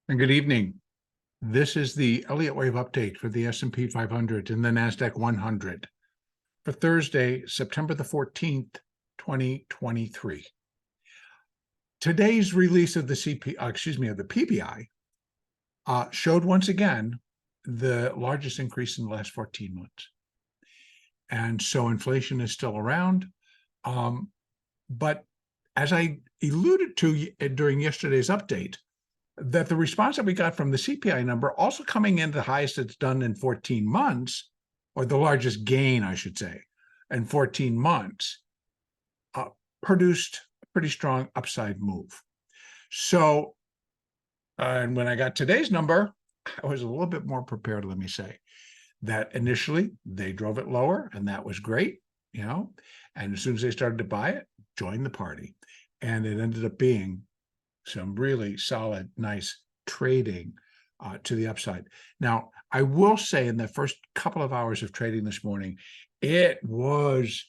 And good evening. This is the Elliott wave update for the S&P 500 and the NASDAQ 100 for Thursday, September the 14th, 2023. Today's release of the of the PPI showed once again the largest increase in the last 14 months. And so inflation is still around. But as I alluded to during yesterday's update, that the response that we got from the CPI number also coming in the highest it's done in 14 months, or the largest gain, I should say, in 14 months, produced a pretty strong upside move. So, and when I got today's number, I was a little bit more prepared, let me say, that initially they drove it lower, and that was great, and as soon as they started to buy it, joined the party. And it ended up being some really solid, nice trading to the upside. Now, I will say in the first couple of hours of trading this morning, it was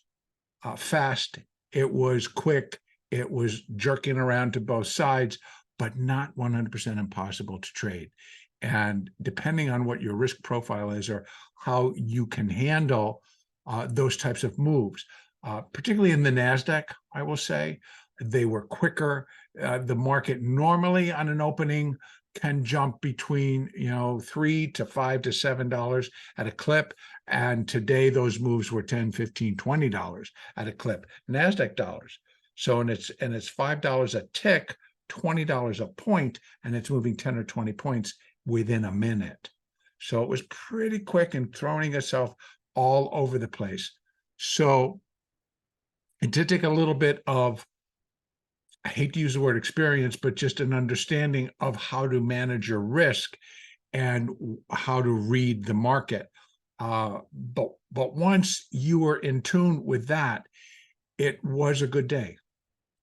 fast, it was quick, it was jerking around to both sides, but not 100% impossible to trade. And depending on what your risk profile is or how you can handle those types of moves, particularly in the NASDAQ, I will say, they were quicker. The market normally on an opening can jump between $3 to $5 to $7 at a clip, and today those moves were $10, $15, $20 at a clip, NASDAQ dollars. So and it's $5 a tick, $20 a point, and it's moving 10 or 20 points within a minute. So it was pretty quick and throwing itself all over the place. So it did take a little bit of, I hate to use the word experience, but just an understanding of how to manage your risk and how to read the market. But once you were in tune with that, it was a good day.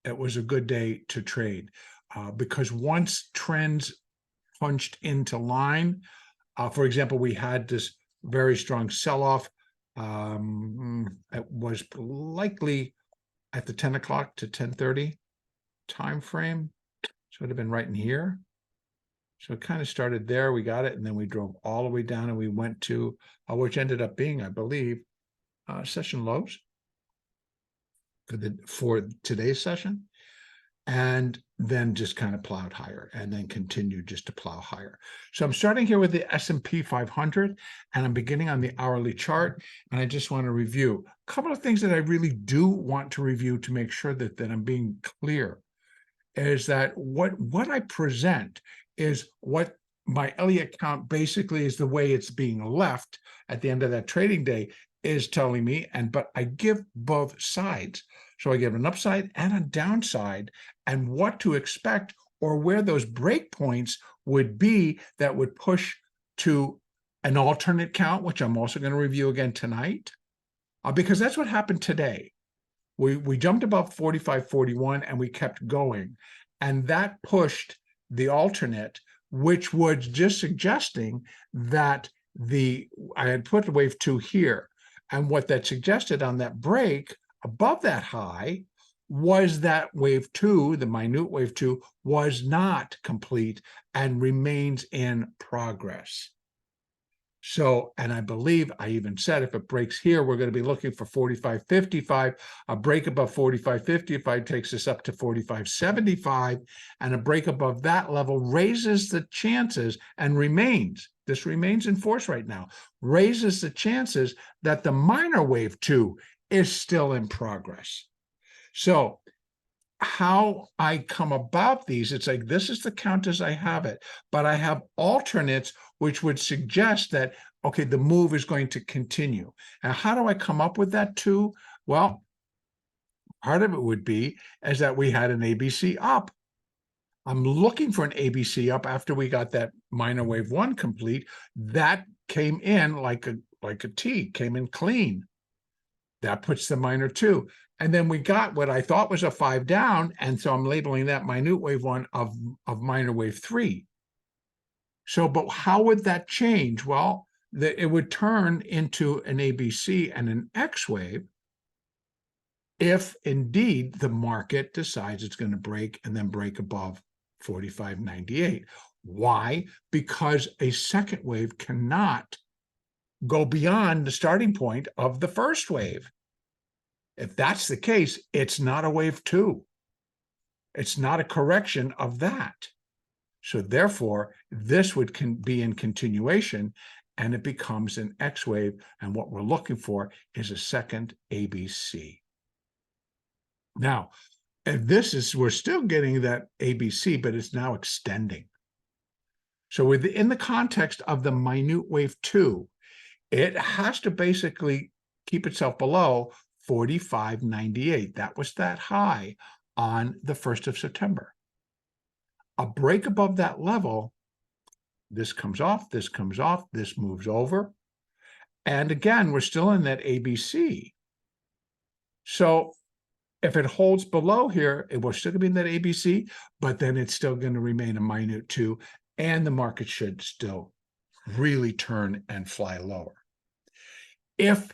It was a good day to trade because once trends punched into line, for example, we had this very strong sell-off. It was likely at the 10 o'clock to 10:30 time frame, so it would have been right in here. So it kind of started there, we got it, and then we drove all the way down and we went to which ended up being, I believe, session lows for today's session, and then just kind of plowed higher and then continued just to plow higher. So I'm starting here with the S&P 500, and I'm beginning on the hourly chart, and I just want to review a couple of things that I really do want to review to make sure that I'm being clear. Is that what I present is what my Elliott count basically is the way it's being left at the end of that trading day is telling me, but I give both sides. So I give an upside and a downside and what to expect or where those break points would be that would push to an alternate count, which I'm also going to review again tonight, because that's what happened today. We jumped above 45.41 and we kept going, and that pushed the alternate, which was just suggesting that I had put wave 2 here, and what that suggested on that break above that high was that wave 2, the minute wave 2, was not complete and remains in progress. So, and I believe I even said if it breaks here, we're going to be looking for 45.55. A break above 45.55 takes us up to 45.75, and a break above that level raises the chances and remains in force right now, raises the chances that the minor wave 2 is still in progress. So how I come about these, it's like this is the count as I have it, but I have alternates which would suggest that, okay, the move is going to continue. And how do I come up with that too? Well, part of it would be is that we had an ABC up. I'm looking for an ABC up after we got that minor wave 1 complete. That came in like a T, came in clean. That puts the minor 2. And then we got what I thought was a 5 down, and so I'm labeling that minute wave 1 of minor wave 3. So, but how would that change? Well, it would turn into an ABC and an X wave if indeed the market decides it's going to break and then break above 45.98. Why? Because a second wave cannot go beyond the starting point of the first wave. If that's the case, it's not a wave two. It's not a correction of that. So therefore, this would be in continuation, and it becomes an X wave. And what we're looking for is a second ABC. Now, and we're still getting that ABC, but it's now extending. So within the context of the minute wave two, it has to basically keep itself below 45.98. That was that high on the 1st of September. A break above that level, this comes off, this moves over. And again, we're still in that ABC. So if it holds below here, it will still be in that ABC, but then it's still going to remain a minute two, and the market should still really turn and fly lower. If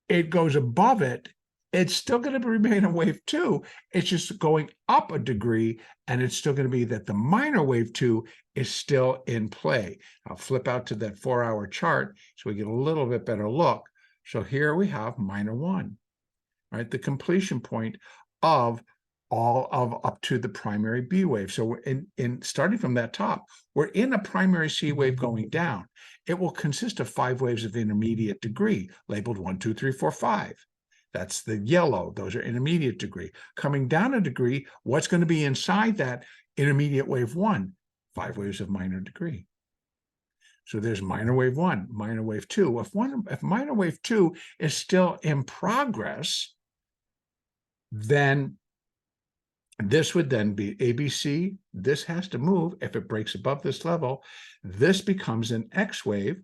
it goes above it, it's still going to remain a wave two. It's just going up a degree, and it's still going to be that the minor wave two is still in play. I'll flip out to that 4-hour chart so we get a little bit better look. So here we have minor one, right? The completion point of all of up to the primary B wave. So we're in starting from that top, we're in a primary C wave going down. It will consist of 5 waves of intermediate degree, labeled 1, 2, 3, 4, 5. That's the yellow. Those are intermediate degree. Coming down a degree, what's going to be inside that intermediate wave 1? 5 waves of minor degree. So there's minor wave 1, minor wave 2. If minor wave 2 is still in progress, then this would then be ABC. This has to move. If it breaks above this level, this becomes an X wave,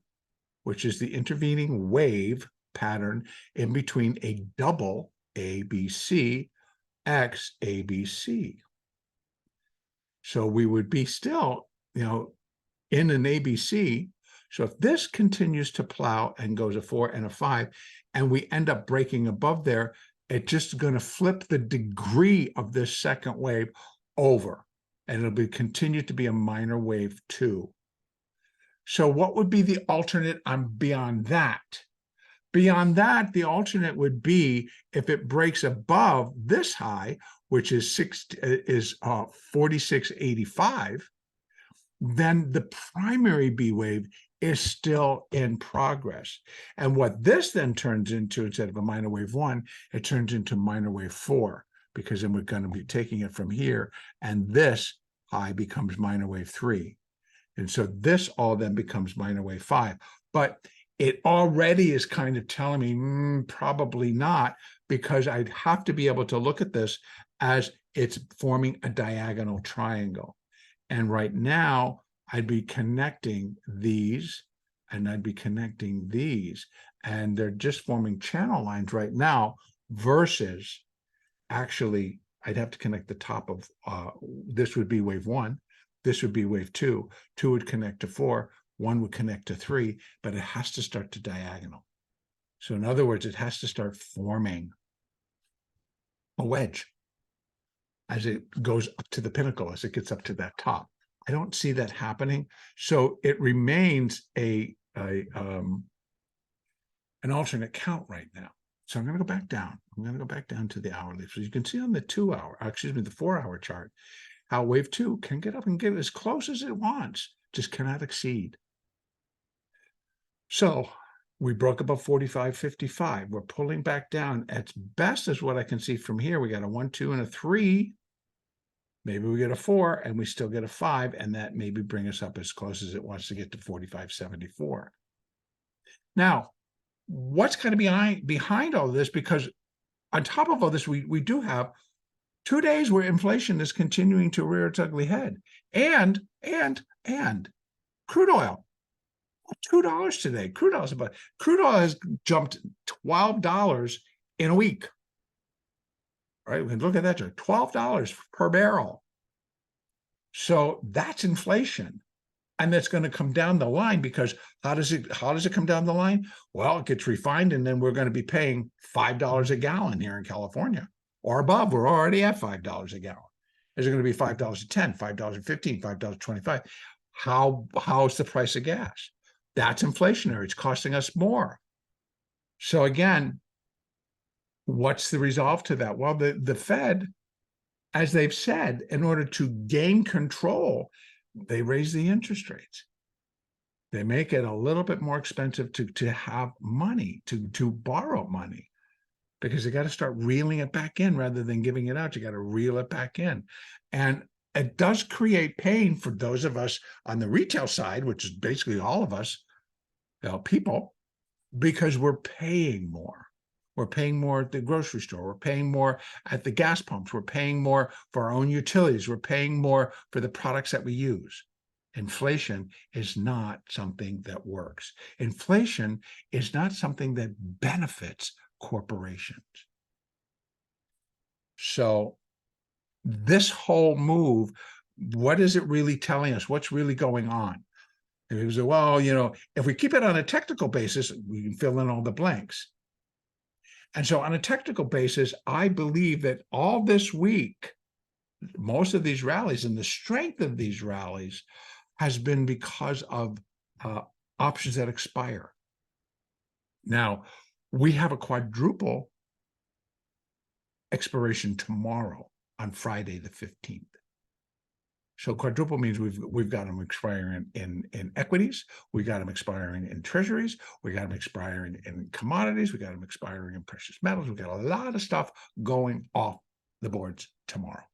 which is the intervening wave pattern in between a double ABC, X, ABC. So we would be still, in an ABC. So if this continues to plow and goes a 4 and a 5, and we end up breaking above there, it's just going to flip the degree of this second wave over, and it'll continue to be a minor wave 2. So what would be the alternate beyond that? Beyond that, the alternate would be if it breaks above this high, which is 46.85, then the primary B wave is still in progress. And what this then turns into, instead of a minor wave 1, it turns into minor wave 4, because then we're going to be taking it from here, and this high becomes minor wave 3. And so this all then becomes minor wave 5. But it already is kind of telling me probably not, because I'd have to be able to look at this as it's forming a diagonal triangle. And right now, I'd be connecting these, and I'd be connecting these, and they're just forming channel lines right now, versus actually, I'd have to connect the top of, this would be wave 1, this would be wave 2, 2 would connect to 4, 1 would connect to 3, but it has to start to diagonal. So in other words, it has to start forming a wedge as it goes up to the pinnacle, as it gets up to that top. I don't see that happening. So it remains an alternate count right now. So I'm going to go back down. I'm going to go back down to the hourly. So you can see on the 4-hour chart, how wave 2 can get up and get as close as it wants, just cannot exceed. So we broke above 45.55. We're pulling back down. At best, is what I can see from here. We got a 1, 2, and a 3. Maybe we get a 4, and we still get a 5, and that maybe bring us up as close as it wants to get to 45.74. Now, what's kind of behind all of this? Because on top of all this, we do have 2 days where inflation is continuing to rear its ugly head, and crude oil, $2 today. Crude oil has jumped $12 in a week. Right, we can look at that, $12 per barrel. So that's inflation, and that's going to come down the line, because how does it come down the line? Well, it gets refined, and then we're going to be paying $5 a gallon here in California or above. We're already at $5 a gallon. Is it going to be $5.10, $5.15, $5.25? How's the price of gas? That's inflationary. It's costing us more. So again, what's the resolve to that? Well, the Fed, as they've said, in order to gain control, they raise the interest rates. They make it a little bit more expensive to have money, to borrow money, because you got to start reeling it back in rather than giving it out. You got to reel it back in. And it does create pain for those of us on the retail side, which is basically all of us, people, because we're paying more. We're paying more at the grocery store. We're paying more at the gas pumps. We're paying more for our own utilities. We're paying more for the products that we use. Inflation is not something that works. Inflation is not something that benefits corporations. So this whole move, what is it really telling us? What's really going on? And he was like, well, if we keep it on a technical basis, we can fill in all the blanks. And so on a technical basis, I believe that all this week, most of these rallies and the strength of these rallies has been because of options that expire. Now, we have a quadruple expiration tomorrow on Friday the 15th. So quadruple means we've got them expiring in equities, we got them expiring in treasuries, we got them expiring in commodities, we got them expiring in precious metals. We've got a lot of stuff going off the boards tomorrow.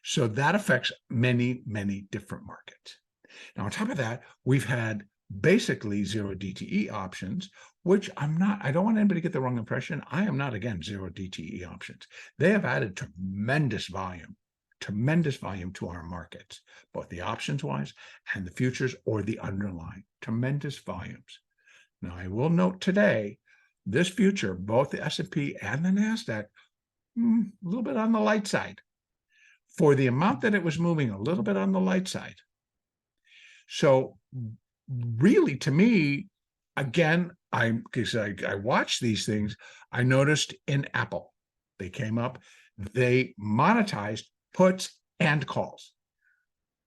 So that affects many, many different markets. Now, on top of that, we've had basically zero DTE options, which I don't want anybody to get the wrong impression. I am not against zero DTE options. They have added tremendous volume to our markets, both the options wise and the futures or the underlying, tremendous volumes. Now, I will note today, this future, both the S&P and the NASDAQ, a little bit on the light side. For the amount that it was moving, a little bit on the light side. So really, to me, again, because I watch these things, I noticed in Apple, they came up, they monetized puts and calls.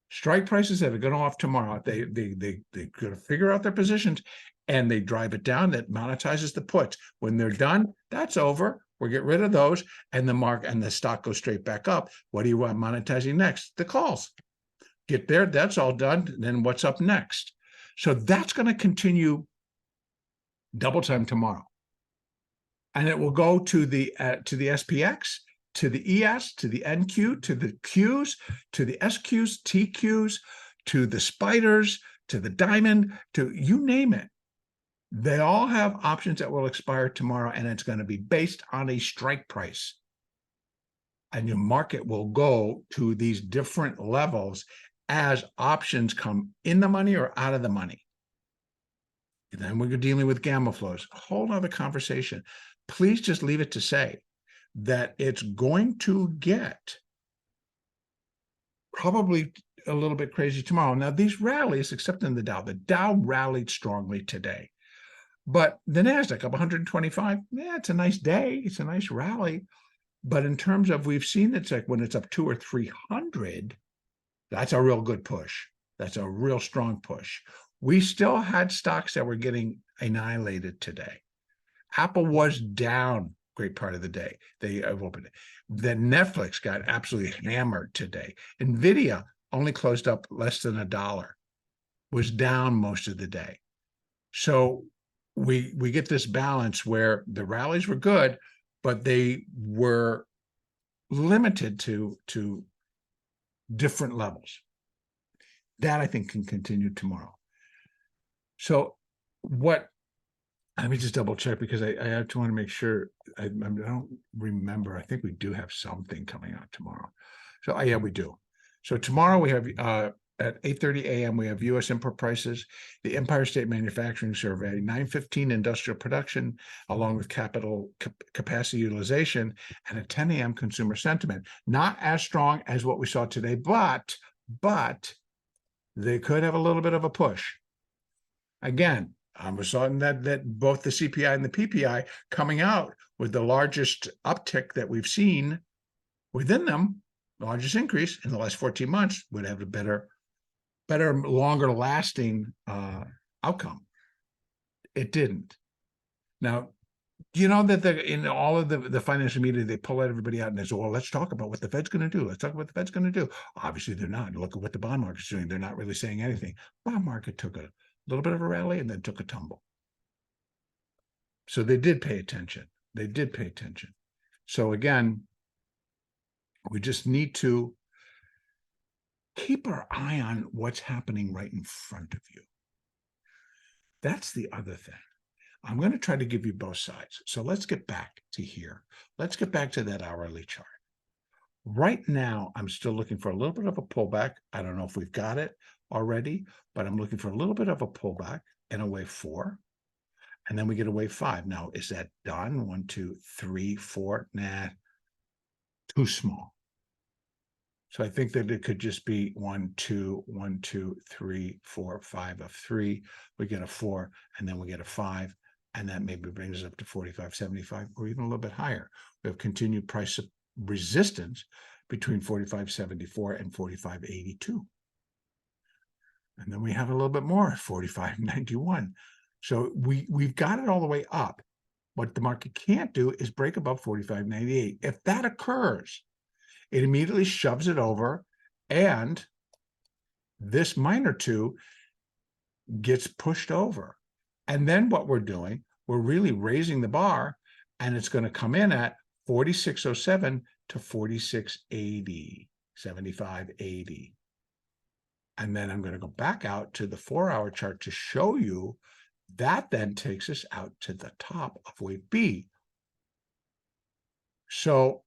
Strike prices that are going off tomorrow, they're going to figure out their positions and they drive it down. That monetizes the puts. When they're done, that's over. We'll get rid of those, and the stock goes straight back up. What do you want monetizing next? The calls. Get there, that's all done. Then what's up next? So that's going to continue double time tomorrow, and it will go to the SPX, to the ES, to the NQ, to the Qs, to the SQs, TQs, to the spiders, to the diamond, to you name it. They all have options that will expire tomorrow, and it's going to be based on a strike price. And your market will go to these different levels as options come in the money or out of the money. And then we're dealing with gamma flows, a whole other conversation. Please just leave it to say that it's going to get probably a little bit crazy tomorrow. Now, these rallies, except in the Dow rallied strongly today. But the NASDAQ up 125, yeah, it's a nice day. It's a nice rally. But in terms of, we've seen it's like when it's up 200 or 300, that's a real good push. That's a real strong push. We still had stocks that were getting annihilated today. Apple was down great part of the day. They opened it. Then Netflix got absolutely hammered today. NVIDIA only closed up less than $1, was down most of the day. So we get this balance where the rallies were good, but they were limited to different levels. That I think can continue tomorrow. So let me just double check, because I have to want to make sure. I don't remember. I think we do have something coming out tomorrow. So yeah, we do. So tomorrow we have at 8:30 a.m. we have U.S. import prices, the Empire State Manufacturing Survey, 9:15 industrial production, along with capital capacity utilization, and at 10 a.m. consumer sentiment. Not as strong as what we saw today, but they could have a little bit of a push. Again, we're starting that both the CPI and the PPI coming out with the largest uptick that we've seen within them. largest increase in the last 14 months would have a better, longer lasting outcome. It didn't. Now, you know that in all of the financial media, they pull everybody out and they say, well, let's talk about what the Fed's going to do. Let's talk about what the Fed's going to do. Obviously, they're not. Look at what the bond market's doing. They're not really saying anything. Bond market took a little bit of a rally and then took a tumble. So they did pay attention. They did pay attention. So again, we just need to keep our eye on what's happening right in front of you. That's the other thing. I'm going to try to give you both sides. So let's get back to here. Let's get back to that hourly chart. Right now, I'm still looking for a little bit of a pullback. I don't know if we've got it already, but I'm looking for a little bit of a pullback in a wave 4. And then we get a wave 5. Now, is that done? 1, 2, 3, 4. Nah, too small. So I think that it could just be 1, 2, 1, 2, 3, 4, 5 of 3. We get a 4, and then we get a 5. And that maybe brings us up to 45.75 or even a little bit higher. We have continued price resistance between 45.74 and 45.82. And then we have a little bit more, 45.91. So we've got it all the way up. What the market can't do is break above 45.98. If that occurs, it immediately shoves it over, and this minor 2 gets pushed over. And then what we're doing, we're really raising the bar, and it's going to come in at 46.07 to 46.80, 75.80. And then I'm going to go back out to the 4-hour chart to show you that then takes us out to the top of wave B. So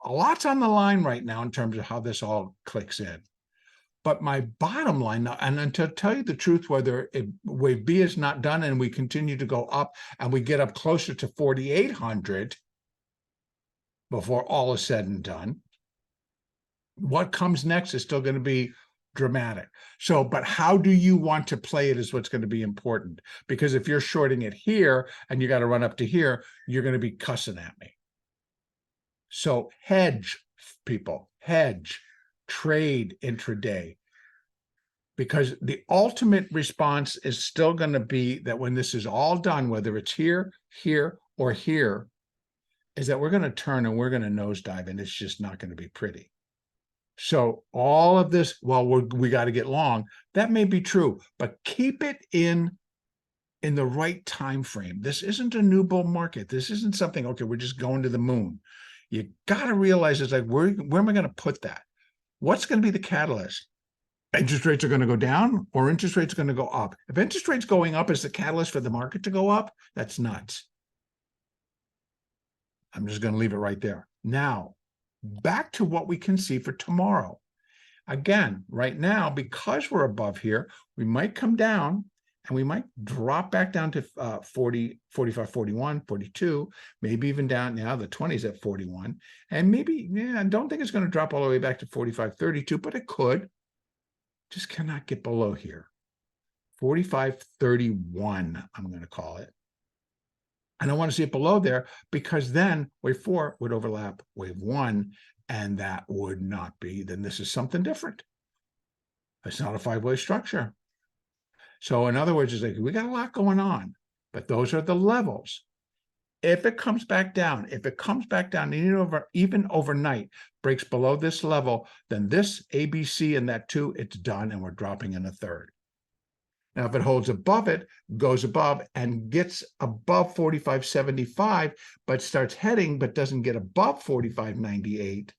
a lot's on the line right now in terms of how this all clicks in. But my bottom line now, and to tell you the truth, whether wave B is not done and we continue to go up and we get up closer to 4,800 before all is said and done, what comes next is still going to be dramatic. So, but how do you want to play it is what's going to be important. Because if you're shorting it here and you got to run up to here, you're going to be cussing at me. So hedge, people, hedge, trade intraday, because the ultimate response is still going to be that when this is all done, whether it's here, here, or here, is that we're going to turn and we're going to nosedive, and it's just not going to be pretty. So all of this, well, we got to get long. That may be true, but keep it in the right time frame. This isn't a new bull market. This isn't something, okay, we're just going to the moon. You got to realize it's like, where am I going to put that? What's going to be the catalyst? Interest rates are going to go down, or interest rates are going to go up. If interest rates going up is the catalyst for the market to go up, that's nuts. I'm just going to leave it right there. Now, back to what we can see for tomorrow. Again, right now, because we're above here, we might come down and we might drop back down to 40, 45, 41, 42, maybe even down now, the 20s at 41. And maybe, I don't think it's going to drop all the way back to 45, 32, but it could. Just cannot get below here. 45.31, I'm going to call it. And I want to see it below there, because then wave 4 would overlap wave 1, and that would not be, then this is something different. It's not a 5-way structure. So in other words, it's like, we got a lot going on, but those are the levels. If it comes back down, even overnight, breaks below this level, then this ABC and that 2, it's done, and we're dropping in a third. Now, if it holds above it, goes above and gets above 45.75, but starts heading, but doesn't get above 45.98,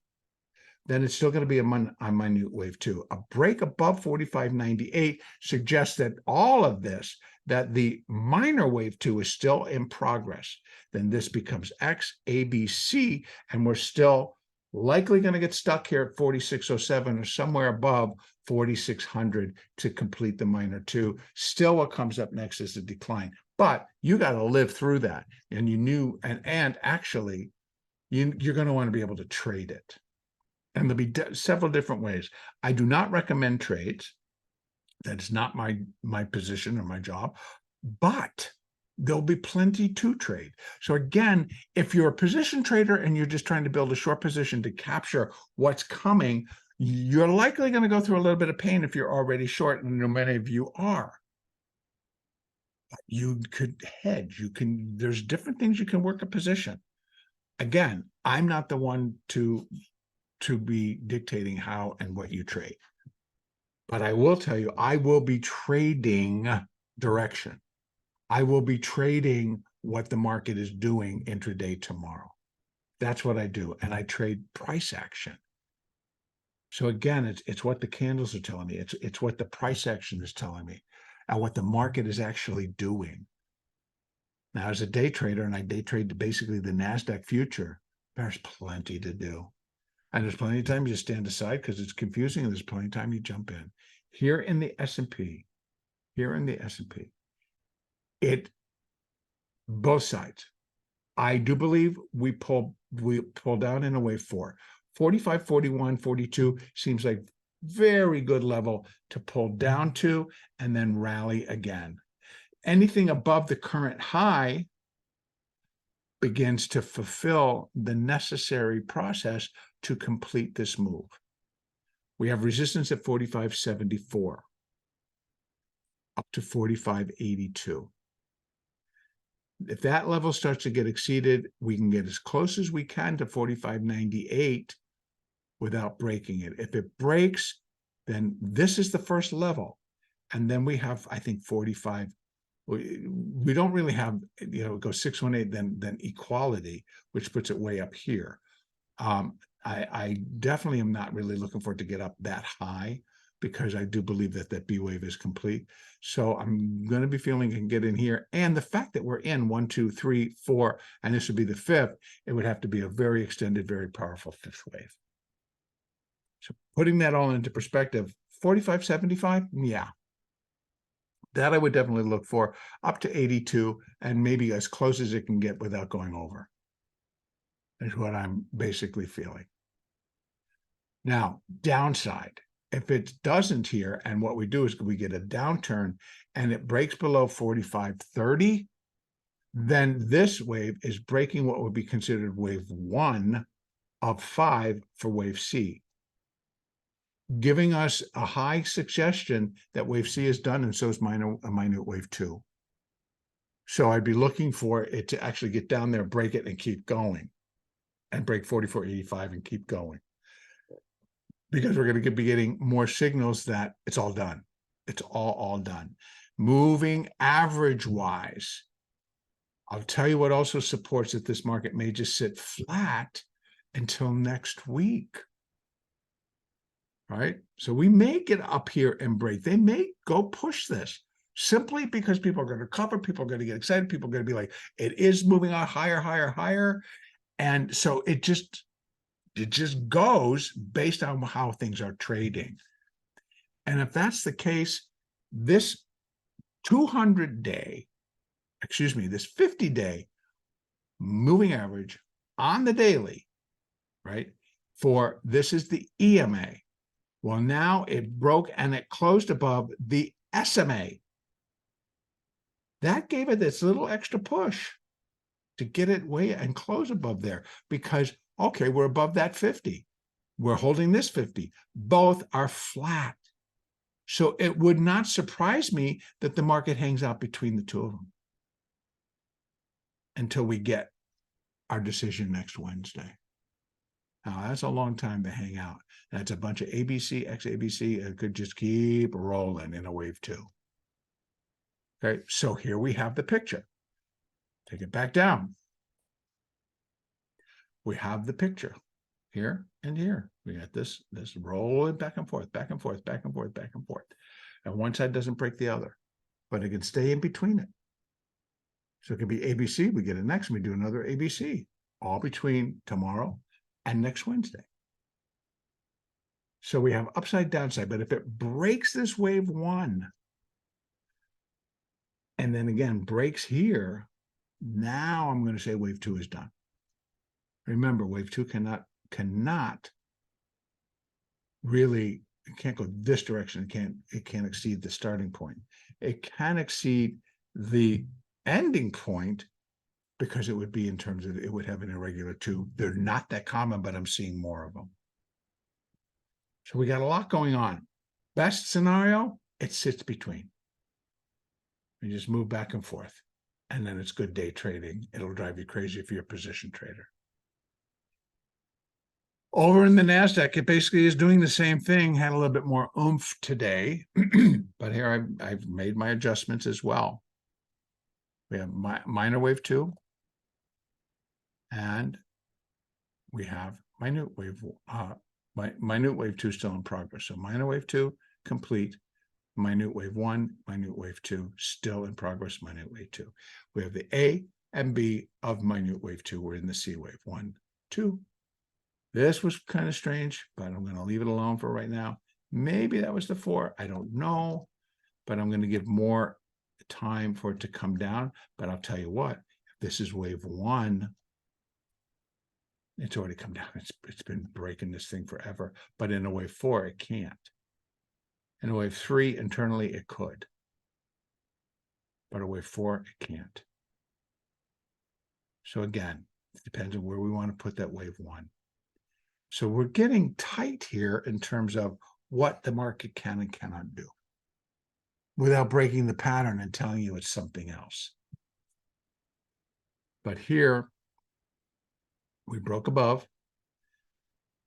then it's still going to be a minute wave 2. A break above 45.98 suggests that all of this, that the minor wave 2 is still in progress. Then this becomes X, A, B, C, and we're still likely going to get stuck here at 46.07 or somewhere above 4,600 to complete the minor 2. Still, what comes up next is a decline. But you got to live through that. And you knew, and actually, you're going to want to be able to trade it. And there'll be several different ways. I do not recommend trades. That is not my position or my job. But there'll be plenty to trade. So again, if you're a position trader and you're just trying to build a short position to capture what's coming, you're likely going to go through a little bit of pain if you're already short, and many of you are. You could hedge. There's different things you can work a position. Again, I'm not the one to be dictating how and what you trade. But I will tell you, I will be trading direction. I will be trading what the market is doing intraday tomorrow. That's what I do. And I trade price action. So again, it's what the candles are telling me. It's what the price action is telling me and what the market is actually doing. Now, as a day trader, and I day trade basically the NASDAQ future, there's plenty to do. And there's plenty of time you stand aside because it's confusing, and there's plenty of time you jump in. Here in the S&P, both sides. I do believe we pull down in a wave 4. 45, 41, 42 seems like very good level to pull down to and then rally again. Anything above the current high begins to fulfill the necessary process to complete this move. We have resistance at 45.74 up to 45.82. If that level starts to get exceeded, we can get as close as we can to 45.98 without breaking it. If it breaks, then this is the first level. And then we have, I think, 45. We don't really have, it goes 618, then equality, which puts it way up here. I definitely am not really looking for it to get up that high, because I do believe that B wave is complete. So I'm going to be feeling I can get in here. And the fact that we're in 1, 2, 3, 4, and this would be the 5th, it would have to be a very extended, very powerful 5th wave. So putting that all into perspective, 45.75, yeah. That I would definitely look for, up to 82, and maybe as close as it can get without going over, is what I'm basically feeling. Now, downside. If it doesn't here, and what we do is we get a downturn and it breaks below 45.30, then this wave is breaking what would be considered wave 1 of 5 for wave C, giving us a high suggestion that wave C is done, and so is a minute wave 2. So I'd be looking for it to actually get down there, break it, and keep going, and break 44.85 and keep going. Because we're going to be getting more signals that it's all done. It's all done. Moving average-wise, I'll tell you what also supports that this market may just sit flat until next week. Right? So we may get up here and break. They may go push this simply because people are going to cover, people are going to get excited, people are going to be like, it is moving on higher, higher, higher. And so it just goes based on how things are trading. And if that's the case, this 200-day, this 50-day moving average on the daily, right? For this is the EMA. Well, now it broke and it closed above the SMA. That gave it this little extra push to get it way and close above there, because okay, we're above that 50. We're holding this 50. Both are flat. So it would not surprise me that the market hangs out between the two of them until we get our decision next Wednesday. Now, that's a long time to hang out. That's a bunch of ABC, XABC. It could just keep rolling in a wave 2. Okay, so here we have the picture. Take it back down. We have the picture here and here. We got this rolling back and forth, back and forth, back and forth, back and forth. And one side doesn't break the other, but it can stay in between it. So it could be ABC. We get it next, and we do another ABC, all between tomorrow and next Wednesday. So we have upside, downside. But if it breaks this wave 1, and then again breaks here, now I'm going to say wave 2 is done. Remember, wave 2 cannot really, it can't go this direction. It can't exceed the starting point. It can exceed the ending point, because it would be in terms of, it would have an irregular 2. They're not that common, but I'm seeing more of them. So we got a lot going on. Best scenario, it sits between. You just move back and forth. And then it's good day trading. It'll drive you crazy if you're a position trader. Over in the NASDAQ, it basically is doing the same thing, had a little bit more oomph today. But here I've made my adjustments as well. We have minor wave 2. And we have minute wave, minute wave 2 still in progress. So minor wave 2 complete, minute wave 1, minute wave 2 still in progress, minute wave 2. We have the A and B of minute wave 2. We're in the C wave 1, 2. This was kind of strange, but I'm going to leave it alone for right now. Maybe that was the 4. I don't know, but I'm going to give more time for it to come down. But I'll tell you what, if this is wave 1, it's already come down. It's been breaking this thing forever. But in a wave 4, it can't. In a wave 3, internally, it could. But a wave 4, it can't. So again, it depends on where we want to put that wave 1. So we're getting tight here in terms of what the market can and cannot do without breaking the pattern and telling you it's something else. But here, we broke above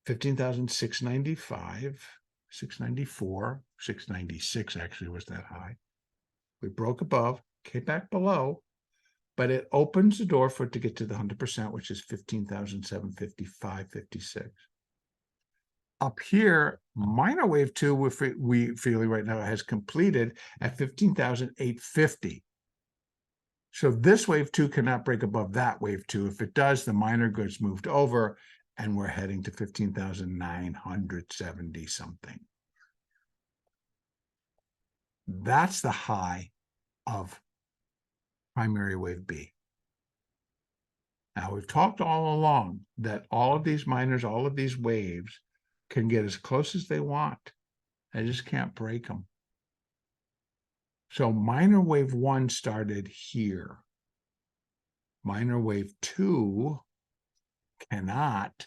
15,695, 694, 696 actually was that high. We broke above, came back below, but it opens the door for it to get to the 100%, which is 15,755.56. Up here, minor wave 2, we feeling right now has completed at 15,850. So this wave 2 cannot break above that wave 2. If it does, the minor goods moved over, and we're heading to 15,970 something. That's the high of primary wave B. Now, we've talked all along that all of these minors, all of these waves can get as close as they want. They just can't break them. So minor wave 1 started here. Minor wave 2 cannot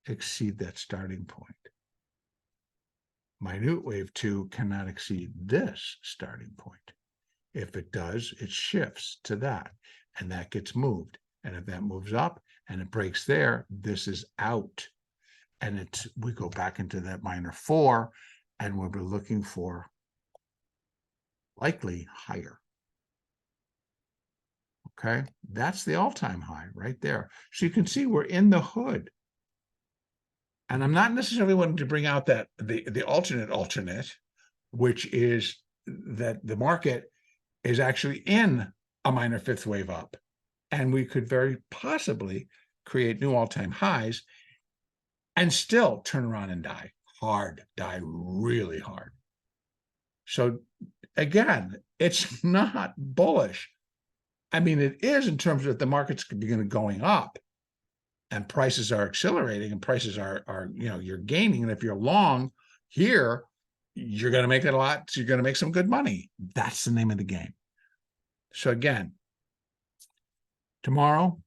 exceed that starting point. Minute wave 2 cannot exceed this starting point. If it does, it shifts to that, and that gets moved. And if that moves up and it breaks there, this is out. And we go back into that minor 4, and we'll be looking for likely higher. Okay, that's the all-time high right there. So you can see we're in the hood. And I'm not necessarily wanting to bring out that the alternate, which is that the market is actually in a minor 5th wave up. And we could very possibly create new all-time highs and still turn around and die hard, die really hard. So again, it's not bullish. I mean, it is in terms of the market's beginning going up and prices are accelerating and prices are you're gaining. And if you're long here, you're going to make it a lot. So you're going to make some good money. That's the name of the game. So again, tomorrow,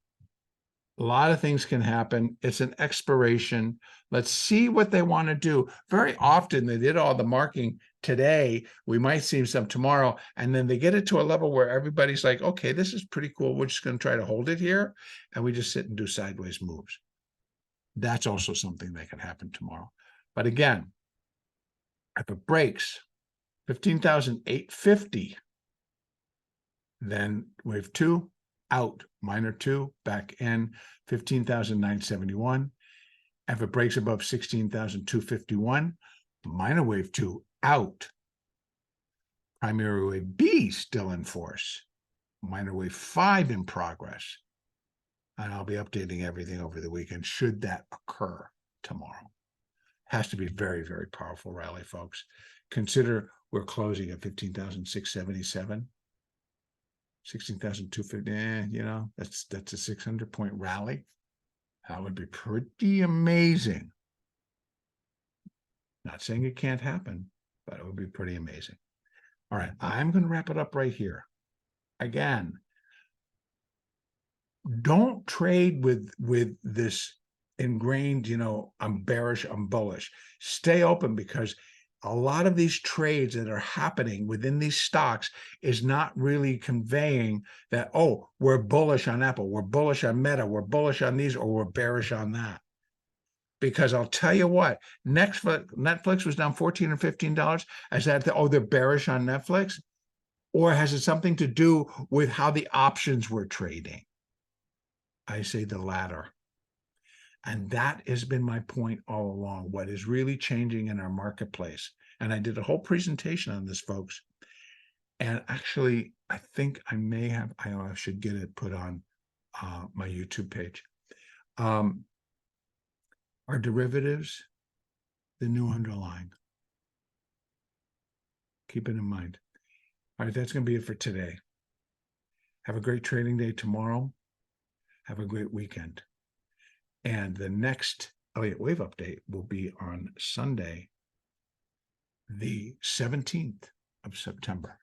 a lot of things can happen. It's an expiration. Let's see what they want to do. Very often they did all the marking today. We might see some tomorrow. And then they get it to a level where everybody's like, okay, this is pretty cool. We're just going to try to hold it here. And we just sit and do sideways moves. That's also something that can happen tomorrow. But again, if it breaks 15,850, then wave 2, out, minor 2, back in 15,971. If it breaks above 16,251, minor wave 2, out. Primary wave B still in force. Minor wave 5 in progress. And I'll be updating everything over the weekend should that occur tomorrow. Has to be very, very powerful rally, folks. Consider we're closing at 15,677. 16,250, that's a 600-point rally. That would be pretty amazing. Not saying it can't happen, but it would be pretty amazing. All right, I'm going to wrap it up right here. Again, don't trade with this ingrained, I'm bearish, I'm bullish. Stay open, because a lot of these trades that are happening within these stocks is not really conveying that, oh, we're bullish on Apple, we're bullish on Meta, we're bullish on these, or we're bearish on that. Because I'll tell you what, Netflix was down $14 or $15. Is that, they're bearish on Netflix? Or has it something to do with how the options were trading? I say the latter. And that has been my point all along. What is really changing in our marketplace? And I did a whole presentation on this, folks. And actually, I think I may have, I should get it put on my YouTube page. Are derivatives the new underlying? Keep it in mind. All right, that's going to be it for today. Have a great trading day tomorrow. Have a great weekend. And the next Elliott Wave update will be on Sunday, the 17th of September.